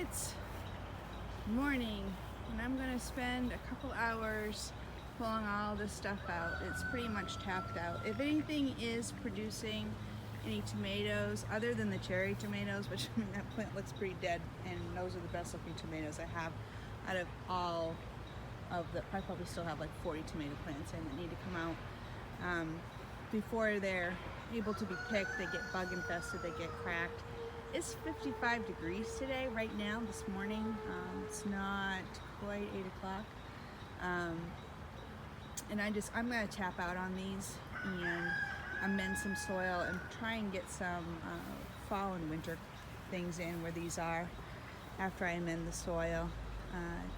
It's morning and I'm gonna spend a couple hours pulling all this stuff out. It's pretty much tapped out. If anything is producing any tomatoes other than the cherry tomatoes, which that plant looks pretty dead, and those are the best looking tomatoes I have out of all of the, I probably still have like 40 tomato plants in that need to come out. Before they're able to be picked, they get bug infested, they get cracked. It's 55 degrees today, right now, this morning. It's not quite 8 o'clock. And I'm gonna tap out on these and amend some soil and try and get some fall and winter things in where these are after I amend the soil.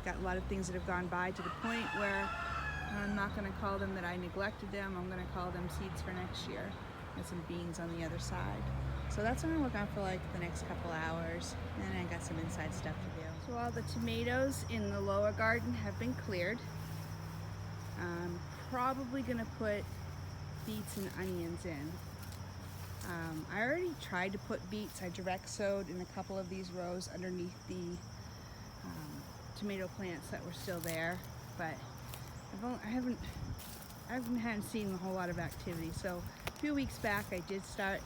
Got a lot of things that have gone by to the point where I'm not gonna call them that I neglected them. I'm gonna call them seeds for next year. And some beans on the other side. So that's what I'm working on for like the next couple hours. And then I got some inside stuff to do. So all the tomatoes in the lower garden have been cleared. I'm probably gonna put beets and onions in. I already tried to put beets. I direct sowed in a couple of these rows underneath the tomato plants that were still there, but I haven't seen a whole lot of activity. So a few weeks back I did start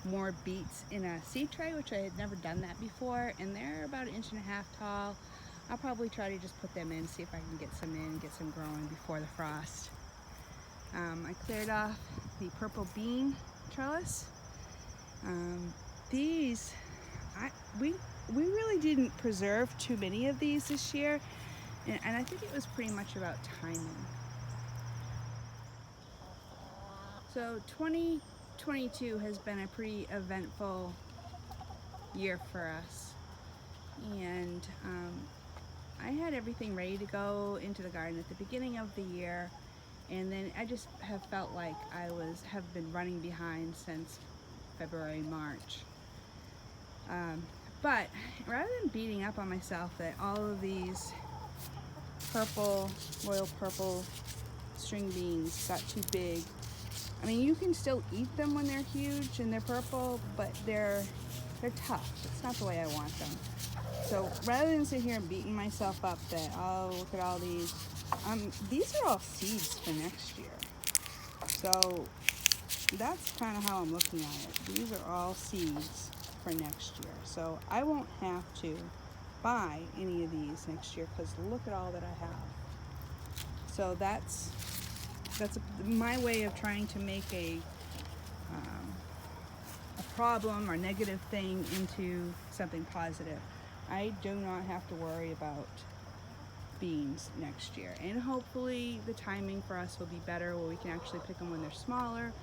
more beets in a seed tray, which I had never done that before, and they're about 1.5 inches tall. I'll probably try to just put them in, see if I can get some in, get some growing before the frost. I cleared off the purple bean trellis. These, we really didn't preserve too many of these this year, and I think it was pretty much about timing. So 2022 has been a pretty eventful year for us, and I had everything ready to go into the garden at the beginning of the year, and then I just have felt like have been running behind since February, March. But rather than beating up on myself that all of these royal purple string beans got too big, I mean, you can still eat them when they're huge and they're purple, but they're tough. It's not the way I want them. So rather than sit here and beating myself up that, oh, look at all these are all seeds for next year. So that's kind of how I'm looking at it. These are all seeds for next year. So I won't have to buy any of these next year because look at all that I have. So that's my way of trying to make a problem or negative thing into something positive. I do not have to worry about beans next year, and hopefully the timing for us will be better where we can actually pick them when they're smaller.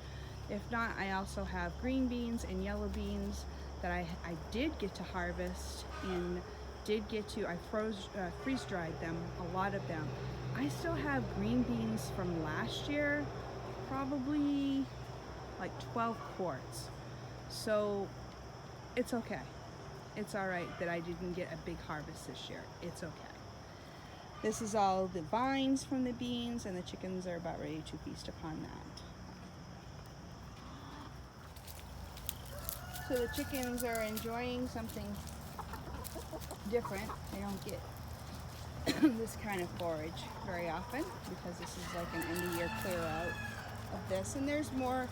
If not, I also have green beans and yellow beans that I did get to harvest and I freeze dried them, a lot of them. I still have green beans from last year, probably like 12 quarts. So it's okay. It's all right that I didn't get a big harvest this year. It's okay. This is all the vines from the beans, and the chickens are about ready to feast upon that. So the chickens are enjoying something different. They don't get this kind of forage very often because this is like an end of year clear out of this, and there's more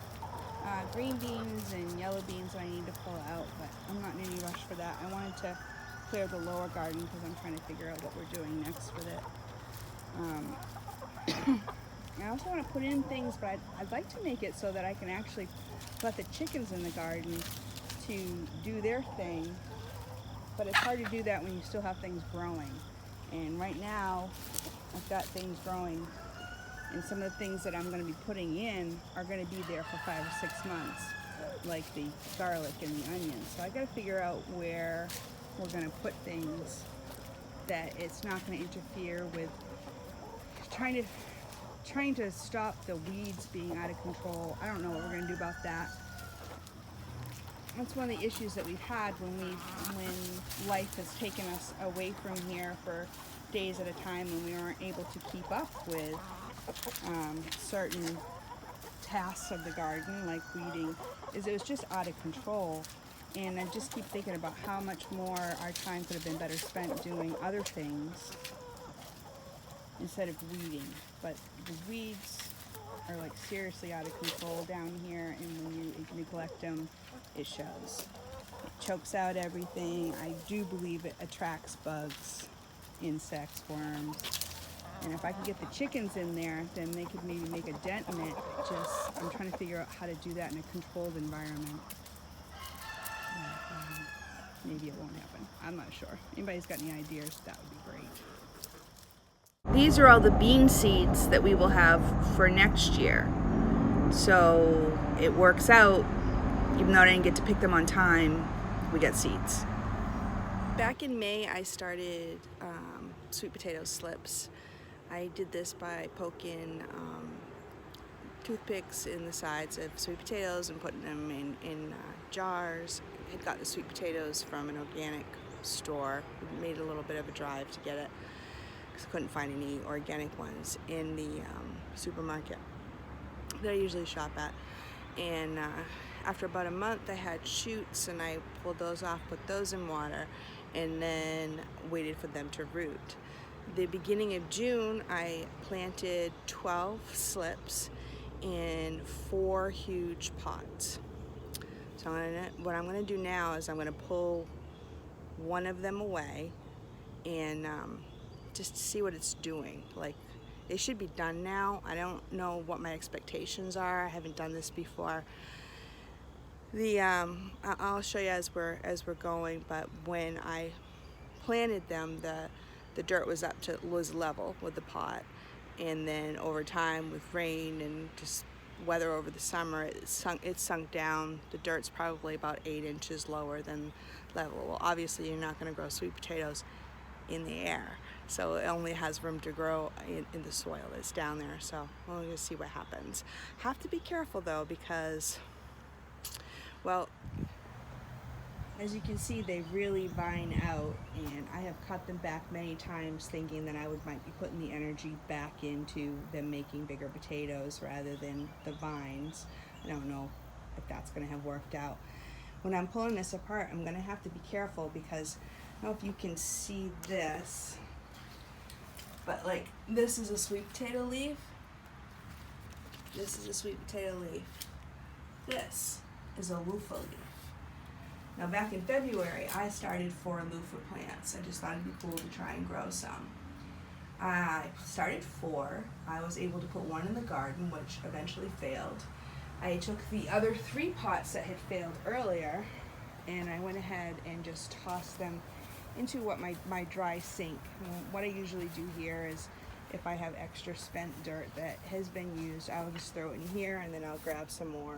green beans and yellow beans I need to pull out, but I'm not in any rush for that. I wanted to clear the lower garden because I'm trying to figure out what we're doing next with it. I also want to put in things, but I'd like to make it so that I can actually let the chickens in the garden to do their thing, but it's hard to do that when you still have things growing. And right now I've got things growing, and some of the things that I'm going to be putting in are going to be there for 5 or 6 months, like the garlic and the onions. So I got to figure out where we're going to put things that it's not going to interfere with trying to stop the weeds being out of control. I don't know what we're going to do about that. That's one of the issues that we've had when life has taken us away from here for days at a time and we weren't able to keep up with certain tasks of the garden, like weeding, is it was just out of control. And I just keep thinking about how much more our time could have been better spent doing other things instead of weeding. But the weeds are like seriously out of control down here, and when you neglect them, it shows. It chokes out everything. I do believe it attracts bugs, insects, worms. And if I could get the chickens in there, then they could maybe make a dent in it. I'm trying to figure out how to do that in a controlled environment. Maybe it won't happen. I'm not sure. Anybody's got any ideas, that would be great. These are all the bean seeds that we will have for next year. So it works out, even though I didn't get to pick them on time, we get seeds. Back in May, I started sweet potato slips. I did this by poking toothpicks in the sides of sweet potatoes and putting them in jars. I had got the sweet potatoes from an organic store. Made a little bit of a drive to get it because I couldn't find any organic ones in the supermarket that I usually shop at. And after about a month, I had shoots, and I pulled those off, put those in water, and then waited for them to root. The beginning of June, I planted 12 slips in 4 huge pots. So what I'm going to do now is I'm going to pull one of them away and just see what it's doing. Like, they should be done now. I don't know what my expectations are. I haven't done this before. I'll show you as we're going. But when I planted them, the dirt was level with the pot, and then over time with rain and just weather over the summer, it sunk down. The dirt's probably about 8 inches lower than level. Well, obviously you're not going to grow sweet potatoes in the air, so it only has room to grow in the soil that's down there. So we're going to see what happens. Have to be careful though, because, well, as you can see, they really vine out, and I have cut them back many times thinking that I might be putting the energy back into them making bigger potatoes rather than the vines. I don't know if that's going to have worked out. When I'm pulling this apart, I'm going to have to be careful because I don't know if you can see this, but like this is a sweet potato leaf. This is a sweet potato leaf. This is a loofah leaf. Now back in February, I started 4 loofah plants. I just thought it'd be cool to try and grow some. I started 4. I was able to put 1 in the garden, which eventually failed. I took the other 3 pots that had failed earlier, and I went ahead and just tossed them into my dry sink. What I usually do here is, if I have extra spent dirt that has been used, I'll just throw it in here, and then I'll grab some more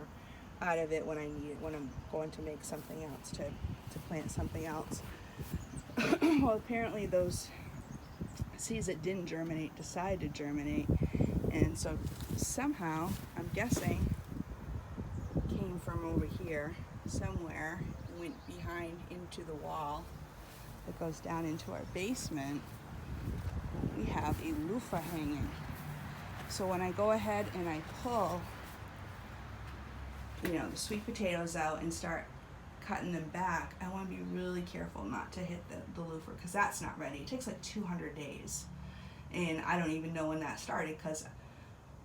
out of it when I need it, when I'm going to make something else, to plant something else. Well, apparently those seeds that didn't germinate decided to germinate, and so somehow, I'm guessing, came from over here somewhere, went behind into the wall that goes down into our basement. We have a loofah hanging. So when I go ahead and I pull, the sweet potatoes out and start cutting them back, I want to be really careful not to hit the loofah, because that's not ready. It takes like 200 days, and I don't even know when that started, because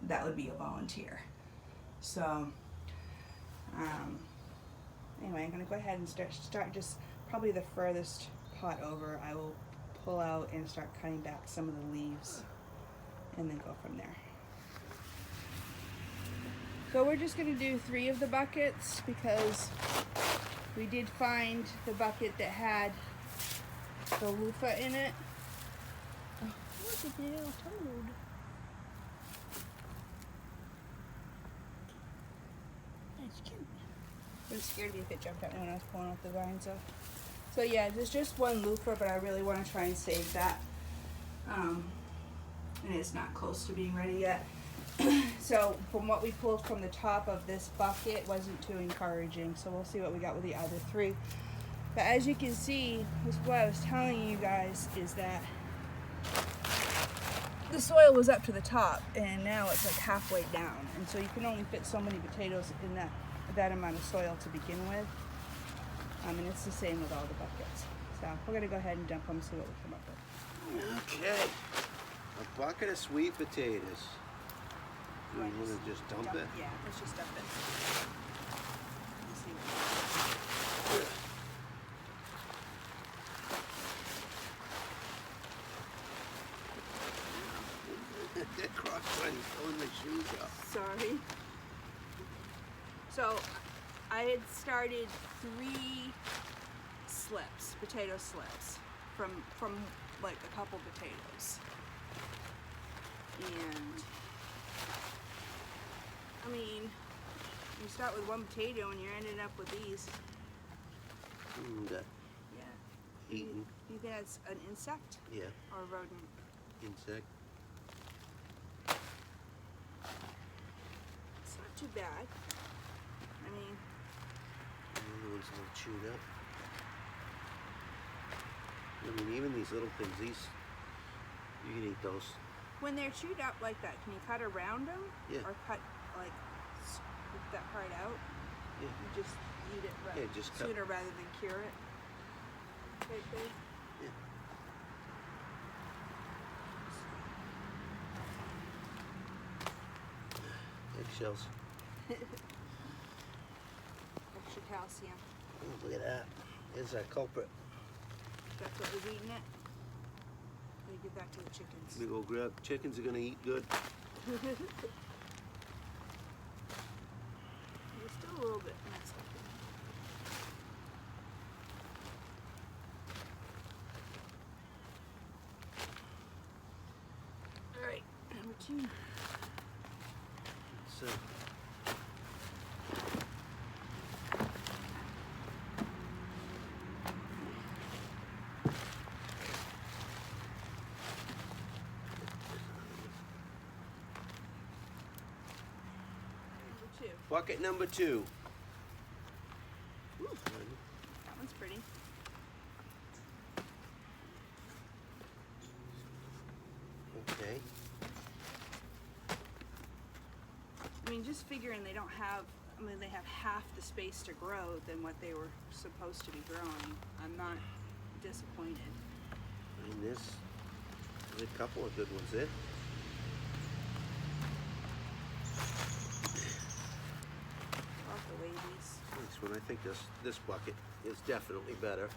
that would be a volunteer. So anyway, I'm going to go ahead and start just probably the furthest pot over. I will pull out and start cutting back some of the leaves and then go from there. So we're just going to do 3 of the buckets, because we did find the bucket that had the loofah in it. Oh, look at the little toad. That's cute. I was scared if it jumped at me when I was pulling off the vines off. So yeah, there's just 1 loofah, but I really want to try and save that. And it's not close to being ready yet. So from what we pulled from the top of this bucket wasn't too encouraging, so we'll see what we got with the other 3. But as you can see, this is what I was telling you guys, is that the soil was up to the top, and now it's like halfway down, and so you can only fit so many potatoes in that amount of soil to begin with. And it's the same with all the buckets. So we're gonna go ahead and dump them, see what we come up with. Okay, a bucket of sweet potatoes. You want to just dump it? Yeah, let's just dump it. Let's see That crossbody pulling my shoes up. Sorry. So I had started 3 slips, potato slips, from like a couple potatoes. And I mean, you start with 1 potato and you're ending up with these. That Yeah. eaten. You think that's an insect? Yeah. Or a rodent? Insect. It's not too bad. I mean, The other one's a little chewed up. I mean, even these little things, you can eat those. when they're chewed up like that, can you cut around them? Yeah. Or cut, like, scoop that part out? Yeah. You just eat it Yeah, just cut. sooner rather than cure it? Right there? Yeah. Eggshells. Extra calcium. Oh, look at that. There's that culprit. That's what was eating it. They give that to the chickens. We go grab. Chickens are gonna eat good. It's still a little bit messed up. All right, number 2. So. Bucket number 2. Ooh, that one's pretty. Okay. I mean, just figuring they don't have, I mean, they have half the space to grow than what they were supposed to be growing. I'm not disappointed. I mean, there's a couple of good ones there. Love the ladies. This one, I think this bucket is definitely better.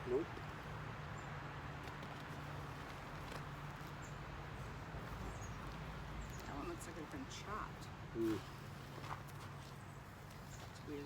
Nope. That one looks like it's been chopped. Mm. It's weird.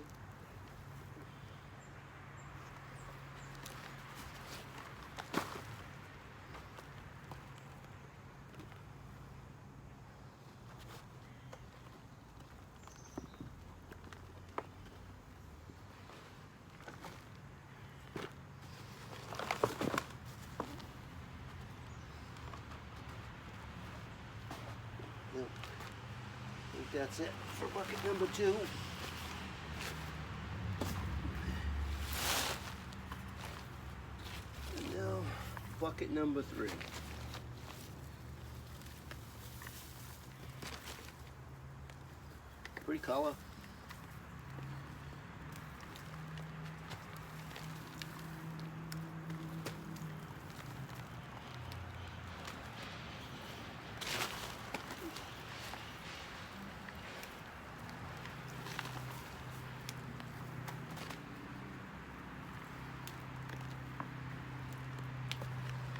Nope. I think that's it for bucket number 2. And now, bucket number 3. Pretty color.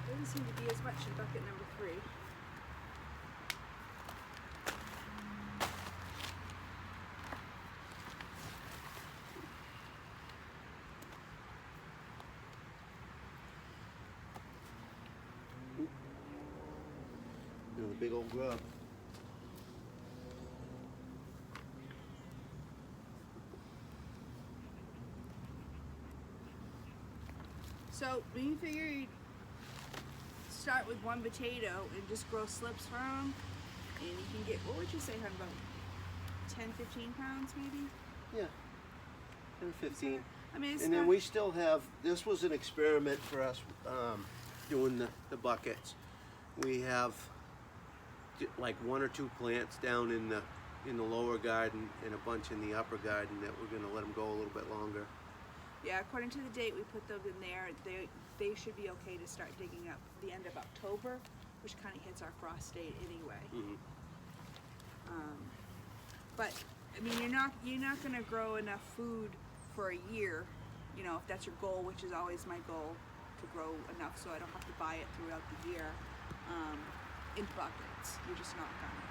Doesn't seem to be as much in bucket number 3. Another big old grub. So, when you figure you start with 1 potato and just grow slips from them, and you can get, what would you say, hon, about 10, 15 pounds maybe. Yeah, 10 or 15. I mean, it's And not, then we still have, this was an experiment for us doing the buckets. We have like 1 or 2 plants down in the lower garden and a bunch in the upper garden that we're gonna let them go a little bit longer. yeah, according to the date we put them in there, they should be okay to start digging up the end of October, which kind of hits our frost date anyway. Mm-hmm. But I mean, you're not gonna grow enough food for a year, you know, if that's your goal, which is always my goal, to grow enough so I don't have to buy it throughout the year in buckets. You're just not gonna.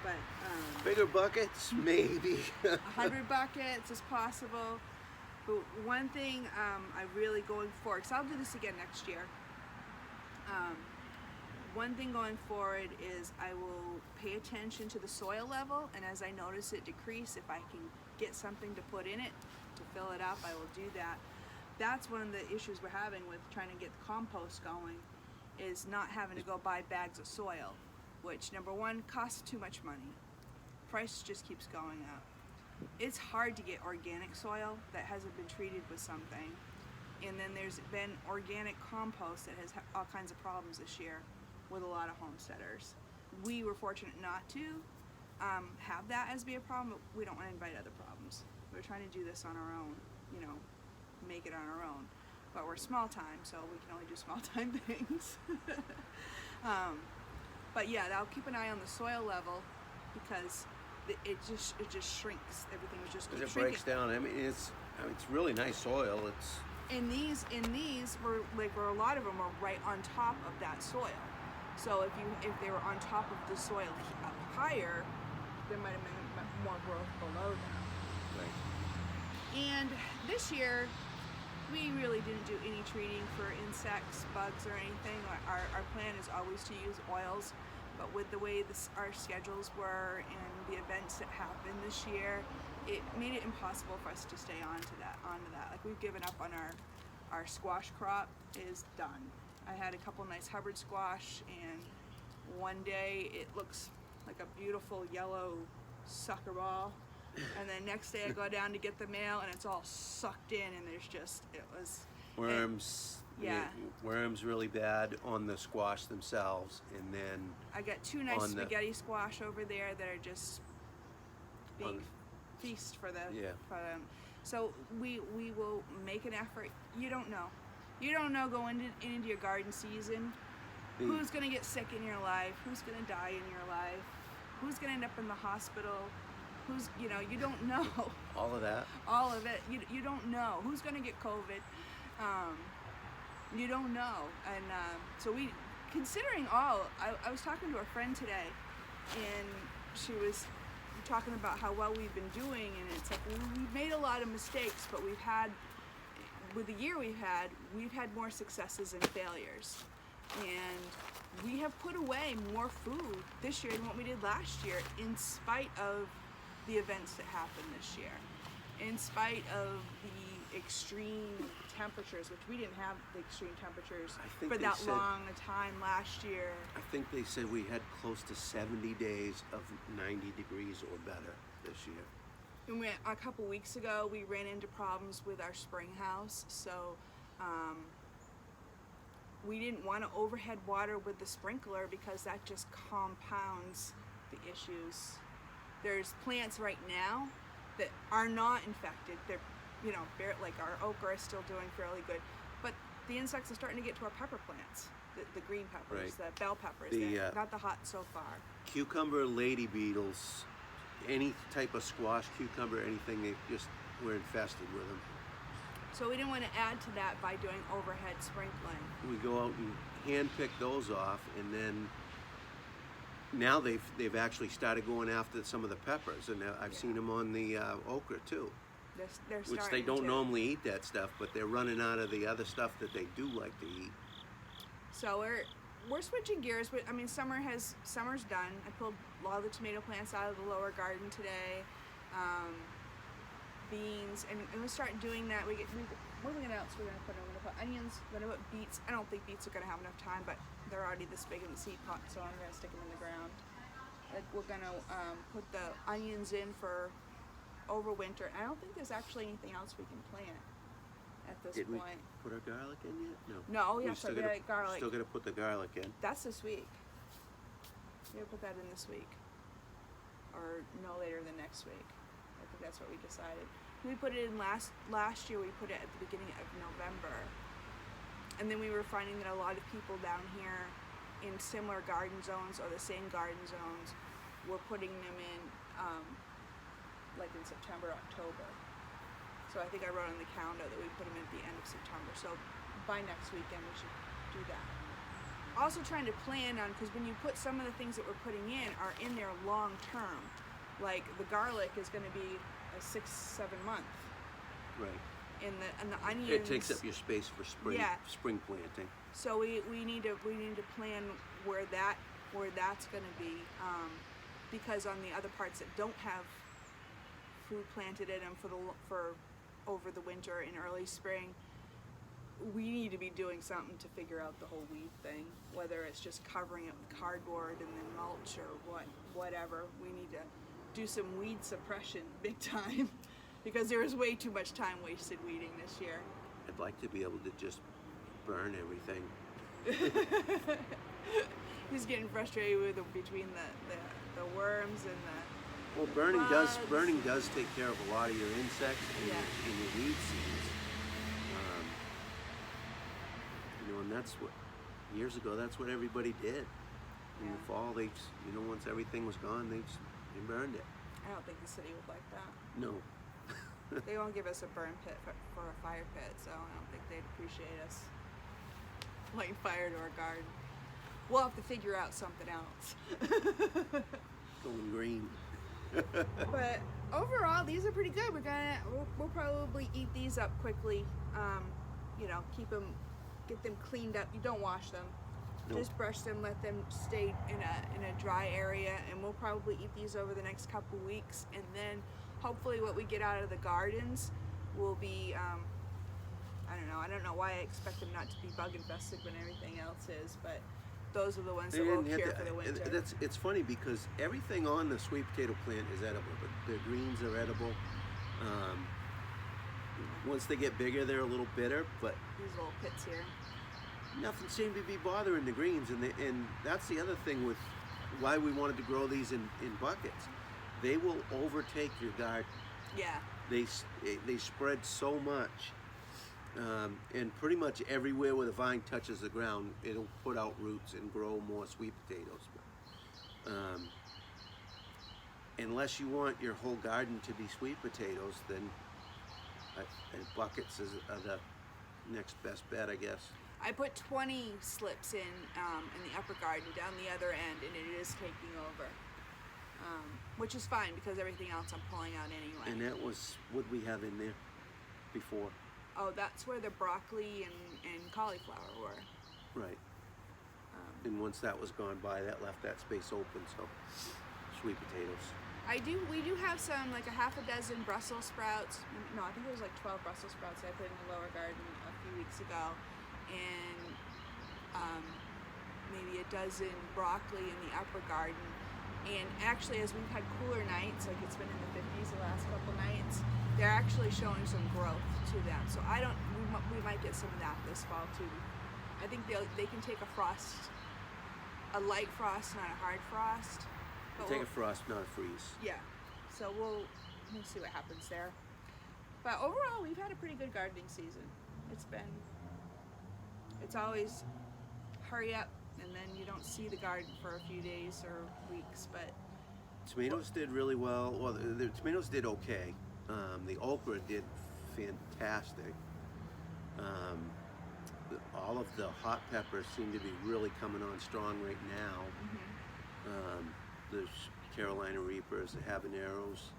But Bigger buckets, maybe. 100 buckets is possible. But one thing I really going forward, because I'll do this again next year. One thing going forward is I will pay attention to the soil level, and as I notice it decrease, if I can get something to put in it to fill it up, I will do that. That's one of the issues we're having with trying to get the compost going, is not having to go buy bags of soil, which number one costs too much money. Price just keeps going up. It's hard to get organic soil that hasn't been treated with something, and then there's been organic compost that has all kinds of problems this year with a lot of homesteaders. We were fortunate not to have that as be a problem, but we don't want to invite other problems. We're trying to do this on our own, you know, make it on our own. But we're small time, so we can only do small time things. But yeah, I'll keep an eye on the soil level, because it just shrinks. Everything was just Because it shrinking. breaks down. I mean, it's really nice soil. It's In these were like, where a lot of them were right on top of that soil. So if they were on top of the soil up higher, there might have been more growth below them. right. And this year, we really didn't do any treating for insects, bugs, or anything. Our plan is always to use oils, but with the way our schedules were and the events that happened this year, it made it impossible for us to stay onto that. Like, we've given up on our squash crop is done. I had a couple nice Hubbard squash, and one day it looks like a beautiful yellow sucker ball, and then next day I go down to get the mail and it's all sucked in, and it was Worms. Yeah. Worms really bad on the squash themselves, and then I got 2 nice on the- spaghetti squash over there that are just being feast for them. So we will make an effort. You don't know going into your garden season who's gonna get sick in your life, who's gonna die in your life, who's gonna end up in the hospital, you don't know. all of that. All of it. You don't know who's gonna get COVID. You don't know. And so considering all, I was talking to a friend today, and she was talking about how well we've been doing, and it's like we've made a lot of mistakes, but with the year we've had more successes and failures, and we have put away more food this year than what we did last year, in spite of the events that happened this year, in spite of the extreme temperatures, which we didn't have the extreme temperatures for that long a time last year. I think they said we had close to 70 days of 90 degrees or better this year. And a couple weeks ago, we ran into problems with our spring house, so we didn't want to overhead water with the sprinkler, because that just compounds the issues. There's plants right now that are not infected. They're, like our okra is still doing fairly good, but the insects are starting to get to our pepper plants, the green peppers, Right. the bell peppers, not the hot so far. Cucumber lady beetles, any type of squash, cucumber, anything, we're infested with them. So we didn't want to add to that by doing overhead sprinkling. We go out and hand pick those off, and then now they've actually started going after some of the peppers, and I've seen them on the okra too. They're Which starting they don't to. normally eat that stuff, but they're running out of the other stuff that they do like to eat. So we're switching gears, but I mean summer's done. I pulled a lot of the tomato plants out of the lower garden today, beans, and we'll start doing that. What else we're gonna put? We're gonna put onions. We're gonna put beets. I don't think beets are gonna have enough time, but they're already this big in the seed pot, so I'm gonna stick them in the ground. Like we're gonna put the onions in for over winter. I don't think there's actually anything else we can plant at this Did point. we put our garlic in yet? No. No, We yes, still I gotta- did garlic. Still got to put the garlic in. That's this week. We're gonna put that in this week, or no later than next week. I think that's what we decided. We put it in last year. We put it at the beginning of November, and then we were finding that a lot of people down here in similar garden zones or the same garden zones were putting them in like in September, October. So I think I wrote on the calendar that we put them in at the end of September. So by next weekend we should do that. Also trying to plan on, because when you put some of the things that we're putting in are in there long term. Like the garlic is going to be a 6-7 month. Right. And the onions. It takes up your space for spring. Yeah. Spring planting. So we need to plan where that's going to be, because on the other parts that don't have food planted in them for over the winter and early spring, we need to be doing something to figure out the whole weed thing. Whether it's just covering it with cardboard and then mulch or whatever. We need to do some weed suppression big time, because there was way too much time wasted weeding this year. I'd like to be able to just burn everything. He's getting frustrated between the worms and the. Well, burning does take care of a lot of your insects and, Yeah. your weed seeds. And that's what years ago. That's what everybody did. In Yeah. the fall, once everything was gone, they burned it. I don't think the city would like that. No. They won't give us a burn pit for a fire pit, so I don't think they'd appreciate us lighting fire to our garden. We'll have to figure out something else. Going green. But overall, these are pretty good. We'll probably eat these up quickly. Get them cleaned up. You don't wash them. Nope. Just brush them, let them stay in a dry area, and we'll probably eat these over the next couple weeks. And then hopefully what we get out of the gardens will be, I don't know why I expect them not to be bug infested when everything else is, but those are the ones that will cure for the winter. It's funny because everything on the sweet potato plant is edible. The greens are edible. Once they get bigger, they're a little bitter, but These little pits here. nothing seemed to be bothering the greens, and that's the other thing with why we wanted to grow these in buckets. They will overtake your garden. Yeah. They spread so much, and pretty much everywhere where the vine touches the ground, it'll put out roots and grow more sweet potatoes. Unless you want your whole garden to be sweet potatoes, then buckets are the next best bet, I guess. I put 20 slips in the upper garden down the other end, and it is taking over, which is fine because everything else I'm pulling out anyway. And that was what we have in there before. Oh, that's where the broccoli and cauliflower were. Right. And once that was gone by, that left that space open, so sweet potatoes. We do have some, like a half a dozen Brussels sprouts. No, I think it was like 12 Brussels sprouts I put in the lower garden a few weeks ago. And maybe a dozen broccoli in the upper garden. And actually, as we've had cooler nights, like it's been in the 50s the last couple nights, they're actually showing some growth to them. So we might get some of that this fall too. I think they can take a light frost, not a hard frost. Take a frost, not a freeze. Yeah, so we'll see what happens there. But overall, we've had a pretty good gardening season. It's always hurry up, and then you don't see the garden for a few days or weeks. But tomatoes did really well. Well, the tomatoes did okay. The okra did fantastic. All of the hot peppers seem to be really coming on strong right now. Mm-hmm. The Carolina Reapers, the habaneros,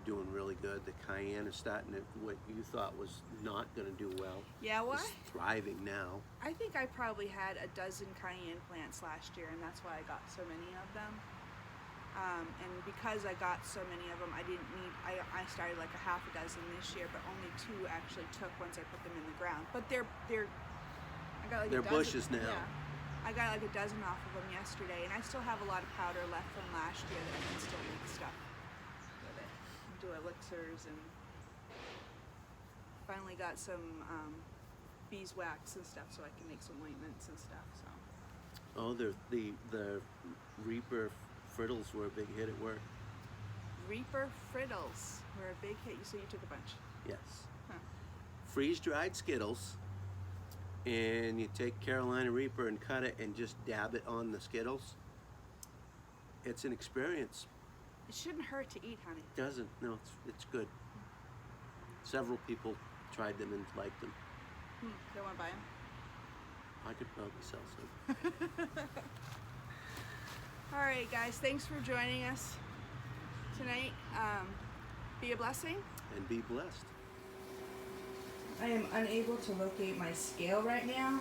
doing really good. The cayenne is starting to, what you thought was not going to do well. Yeah, well, is thriving now. I think I probably had a dozen cayenne plants last year, and that's why I got so many of them. And because I got so many of them, I started like a half a dozen this year, but only 2 actually took once I put them in the ground. But they're I got like they're a dozen, bushes now. Yeah. I got like a dozen off of them yesterday, and I still have a lot of powder left from last year that I can still make stuff with it. Do elixirs, and finally got some beeswax and stuff, so I can make some ointments and stuff. So. Oh, the Reaper frittles were a big hit at work. Reaper frittles were a big hit. So you took a bunch. Yes. Huh. Freeze-dried Skittles, and you take Carolina Reaper and cut it and just dab it on the Skittles. It's an experience. It shouldn't hurt to eat, honey. It doesn't. No, it's good. Several people tried them and liked them. They want to buy them? I could probably sell some. All right, guys. Thanks for joining us tonight. Be a blessing. And be blessed. I am unable to locate my scale right now,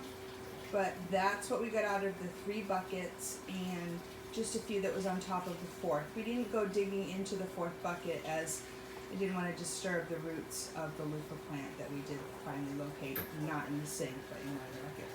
but that's what we got out of the 3 buckets and just a few that was on top of the 4th. We didn't go digging into the 4th bucket as I didn't want to disturb the roots of the loofah plant that we did finally locate, not in the sink, but in another bucket.